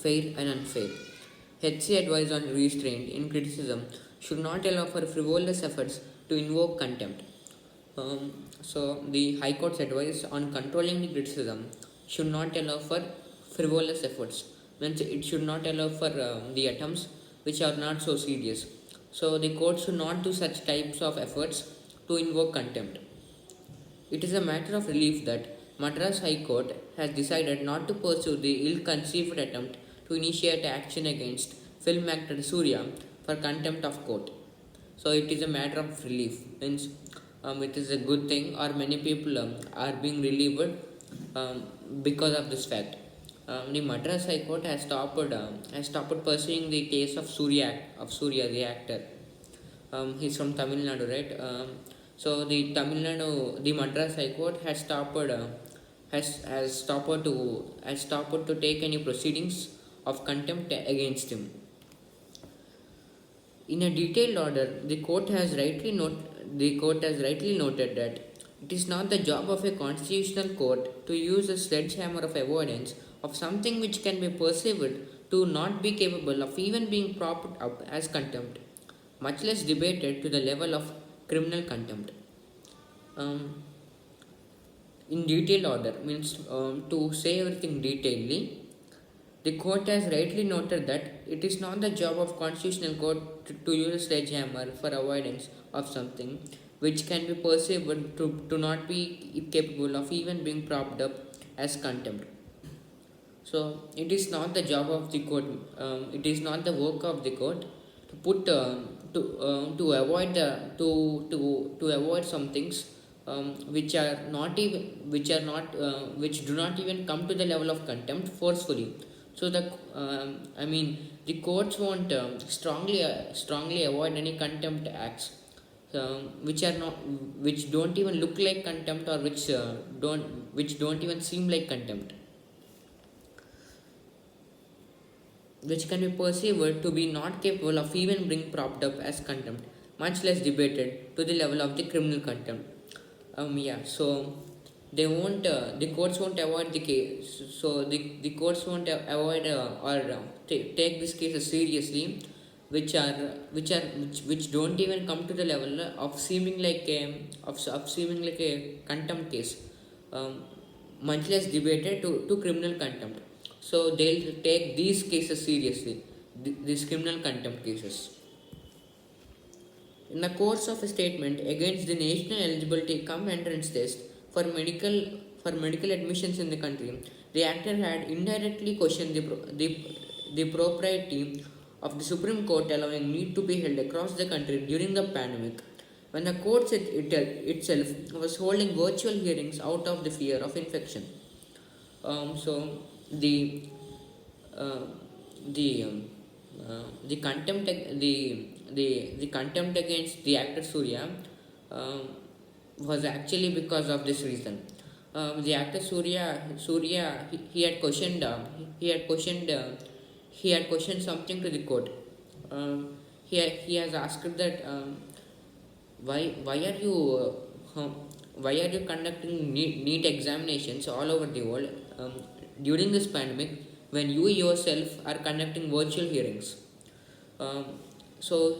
fair and unfair. HC advice on restraint in criticism should not allow for frivolous efforts to invoke contempt. The High Court's advice on controlling the criticism should not allow for frivolous efforts. Means it should not allow for the attempts which are not so serious. So the court should not do such types of efforts to invoke contempt. It is a matter of relief that Madras High Court has decided not to pursue the ill-conceived attempt to initiate action against film actor Surya for contempt of court. So it is a matter of relief. Means it is a good thing, or many people are being relieved because of this fact. The Madras High Court has stopped pursuing the case of Surya the actor. He's from Tamil Nadu, right? The Madras High Court has stopped to take any proceedings of contempt against him. In a detailed order, the court has rightly noted that it is not the job of a constitutional court to use a sledgehammer of avoidance of something which can be perceived to not be capable of even being propped up as contempt, much less debated to the level of criminal contempt. In detailed order means to say everything detailedly, the court has rightly noted that it is not the job of constitutional court to use a sledgehammer for avoidance of something which can be perceived to not be capable of even being propped up as contempt. So it is not the job of the court. It is not the work of the court to put to avoid to avoid some things which are not even which do not even come to the level of contempt forcefully. So the courts won't strongly avoid any contempt acts which don't even look like contempt, or which don't even seem like contempt, which can be perceived to be not capable of even being propped up as contempt, much less debated to the level of the criminal contempt. So they won't. The courts won't avoid the case. So the courts won't avoid take these cases seriously, which don't even come to the level of seeming like a contempt case, much less debated to criminal contempt. So they'll take these cases seriously, these criminal contempt cases. In the course of a statement against the national eligibility cum entrance test for medical admissions in the country, the actor had indirectly questioned the propriety of the Supreme Court allowing need to be held across the country during the pandemic, when the court itself was holding virtual hearings out of the fear of infection. So uh, the the contempt the contempt against the actor Surya was actually because of this reason. The actor Surya he had questioned he had questioned something to the court. He has asked that why are you why are you conducting NEET examinations all over the world during this pandemic, when you yourself are conducting virtual hearings? Um, so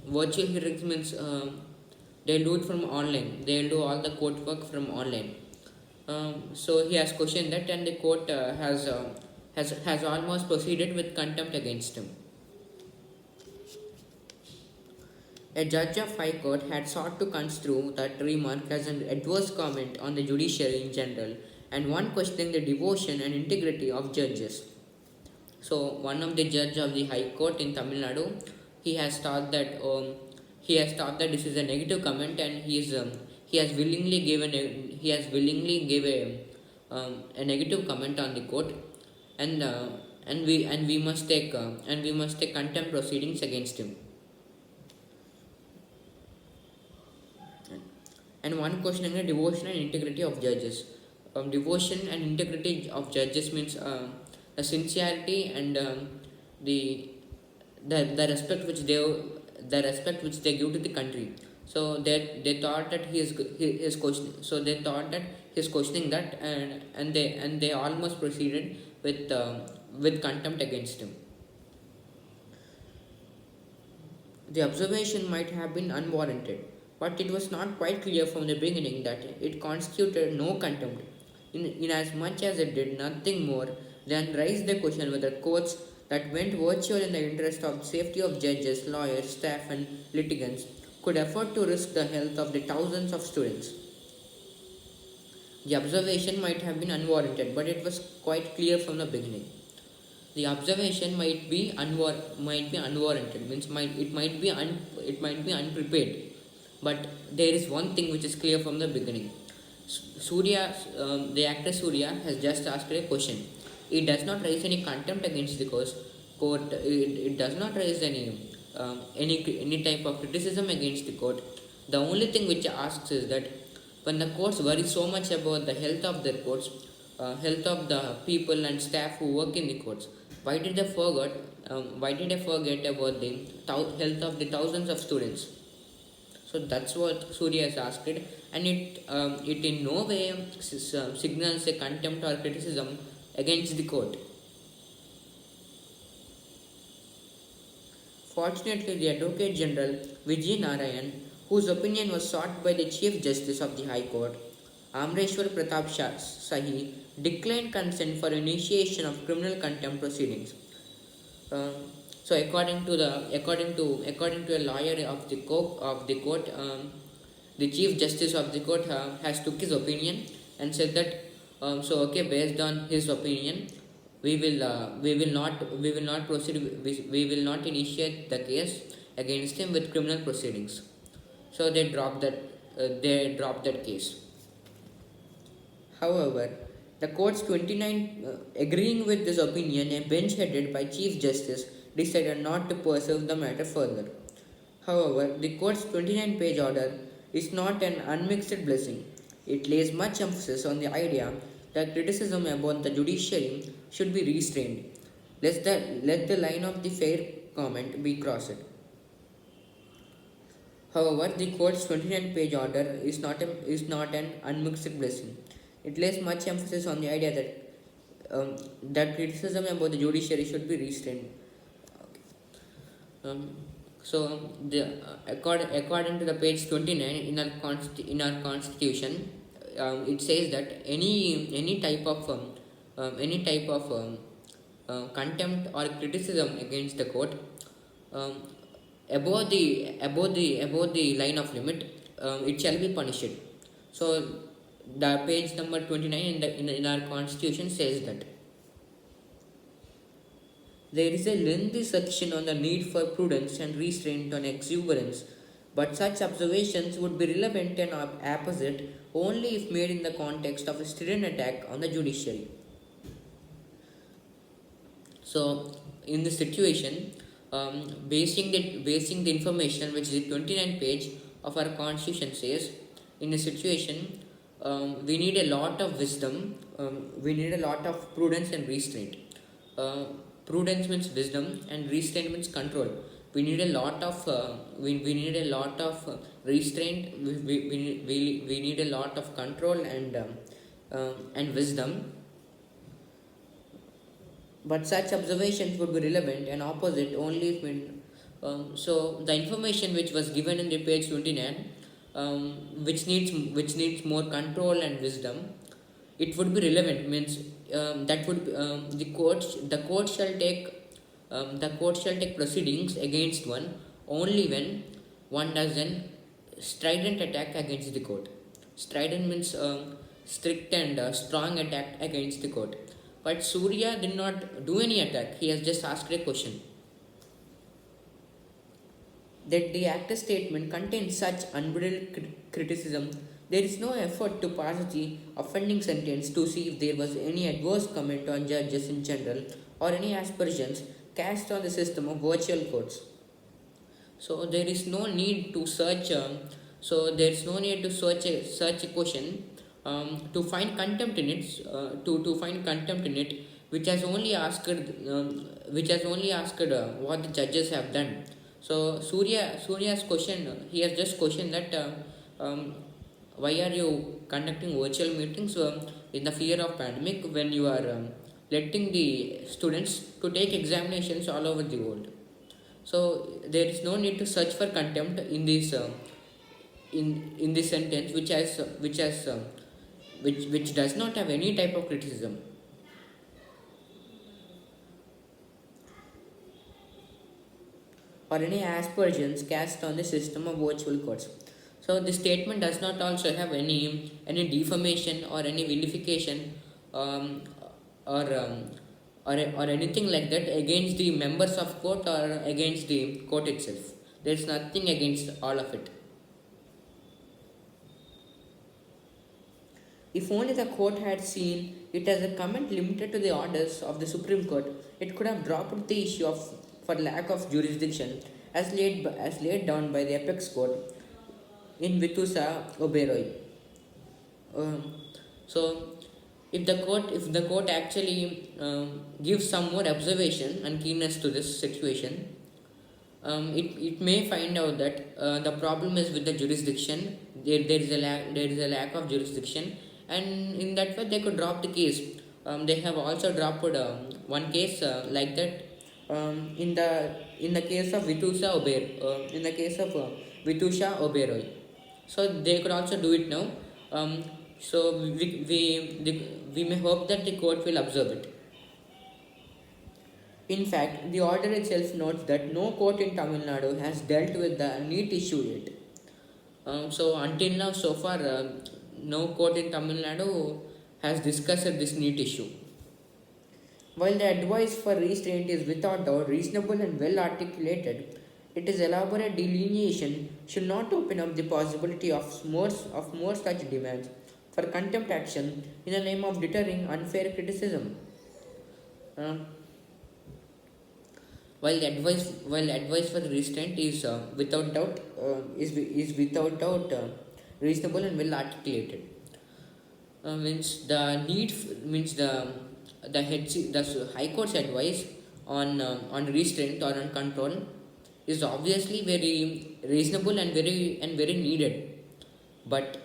virtual hearings means they'll do it from online. They'll do all the court work from online. So he has questioned that, and the court has almost proceeded with contempt against him. A judge of High Court had sought to construe that remark as an adverse comment on the judiciary in general, and one questioning the devotion and integrity of judges. So one of the judge of the High Court in Tamil Nadu, he has thought that this is a negative comment, and he has willingly gave a negative comment on the court, and we must take contempt proceedings against him. And one questioning the devotion and integrity of judges. Devotion and integrity of judges means the sincerity and the respect which they give to the country. So they thought that he is question. So they thought that he is questioning that, and they almost proceeded with contempt against him. The observation might have been unwarranted, but it was not quite clear from the beginning that it constituted no contempt, inasmuch as it did nothing more than raise the question whether courts that went virtual in the interest of safety of judges, lawyers, staff, and litigants could afford to risk the health of the thousands of students. The observation might have been unwarranted, but it was quite clear from the beginning. The observation might be unwarranted, means it might be unprepared, but there is one thing which is clear from the beginning. Surya, the actor Surya has just asked a question. It does not raise any contempt against the court. It does not raise any type of criticism against the court. The only thing which it asks is that when the courts worry so much about the health of their courts, health of the people and staff who work in the courts, why did they forget? Why did they forget about the health of the thousands of students? So that's what Surya has asked, and it in no way signals a contempt or criticism against the court. Fortunately, the Advocate General Vijay Narayan, whose opinion was sought by the Chief Justice of the High Court, Amreshwar Pratap Sahi, declined consent for initiation of criminal contempt proceedings. So, according to a lawyer of the court, the Chief Justice of the court has took his opinion and said that based on his opinion, we will not proceed. We will not initiate the case against him with criminal proceedings. So they dropped that case. However, the court's 29 agreeing with this opinion, a bench headed by Chief Justice decided not to pursue the matter further. However, the court's 29-page order is not an unmixed blessing. It lays much emphasis on the idea that criticism about the judiciary should be restrained. Let the line of the fair comment be crossed. However, the court's 29-page order is not an unmixed blessing. It lays much emphasis on the idea that criticism about the judiciary should be restrained. According to the page 29 in our constitution, it says that any type of contempt or criticism against the court above the line of limit, it shall be punished. So the page number 29 in our constitution says that there is a lengthy section on the need for prudence and restraint on exuberance, but such observations would be relevant and apposite only if made in the context of a strident attack on the judiciary. So, in this situation, basing the information which is the 29 page of our constitution says, in a situation, we need a lot of wisdom, we need a lot of prudence and restraint. Prudence means wisdom and restraint means control. We need a lot of we need a lot of restraint. We need a lot of control and wisdom. But such observations would be relevant and opposite only if so the information which was given in the page 29, which needs more control and wisdom, it would be relevant, means that would the court shall take proceedings against one only when one does an strident attack against the court. Strident means strict and strong attack against the court. But Surya did not do any attack. He has just asked a question. That the actor's statement contains such unbridled criticism, there is no effort to pass the offending sentence to see if there was any adverse comment on judges in general or any aspersions cast on the system of virtual courts. So there is no need to search. Search a question to find contempt in it. To find contempt in it, which has only asked what the judges have done. So Surya's question, he has just questioned that why are you conducting virtual meetings in the fear of pandemic when you are letting the students to take examinations all over the world. So there is no need to search for contempt in this in this sentence, which does not have any type of criticism. Or any aspersions cast on the system of virtual courts. So the statement does not also have any defamation or any vilification, um, or or anything like that against the members of court or against the court itself. There is nothing against all of it. If only the court had seen it as a comment limited to the orders of the Supreme Court, it could have dropped the issue of for lack of jurisdiction as laid down by the apex court in Vitusa Oberoi. Um, so, if the court actually gives some more observation and keenness to this situation, it may find out that the problem is with the jurisdiction. There is a lack of jurisdiction, and in that way they could drop the case. They have also dropped one case like that, in the case of Vitusha Oberoi. So they could also do it now. So we may hope that the court will observe it. In fact, the order itself notes that no court in Tamil Nadu has dealt with the NEET issue yet. So until now, so far, no court in Tamil Nadu has discussed this NEET issue. While the advice for restraint is without doubt reasonable and well articulated, its elaborate delineation should not open up the possibility of more such demands for contempt action in the name of deterring unfair criticism. Uh, while the advice for the restraint is without doubt reasonable and well articulated, means the means the High Court's advice on restraint or on control is obviously very reasonable and very needed, but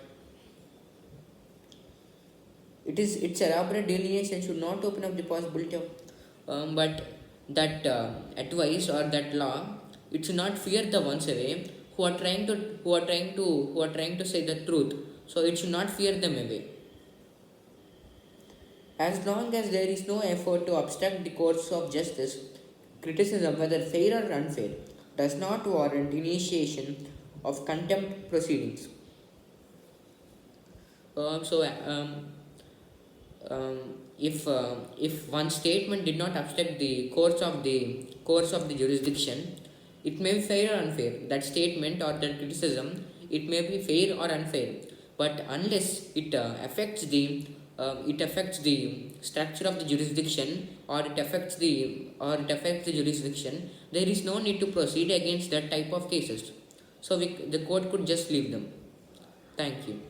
its elaborate delineation should not open up the possibility of but that advice or that law, it should not fear the ones away who are trying to say the truth. So it should not fear them away. As long as there is no effort to obstruct the course of justice, criticism, whether fair or unfair, does not warrant initiation of contempt proceedings. So, if one statement did not obstruct the course of the jurisdiction, it may be fair or unfair. That statement or that criticism, it may be fair or unfair, but unless it affects the structure of the jurisdiction, or it affects the jurisdiction, there is no need to proceed against that type of cases. So the court could just leave them. Thank you.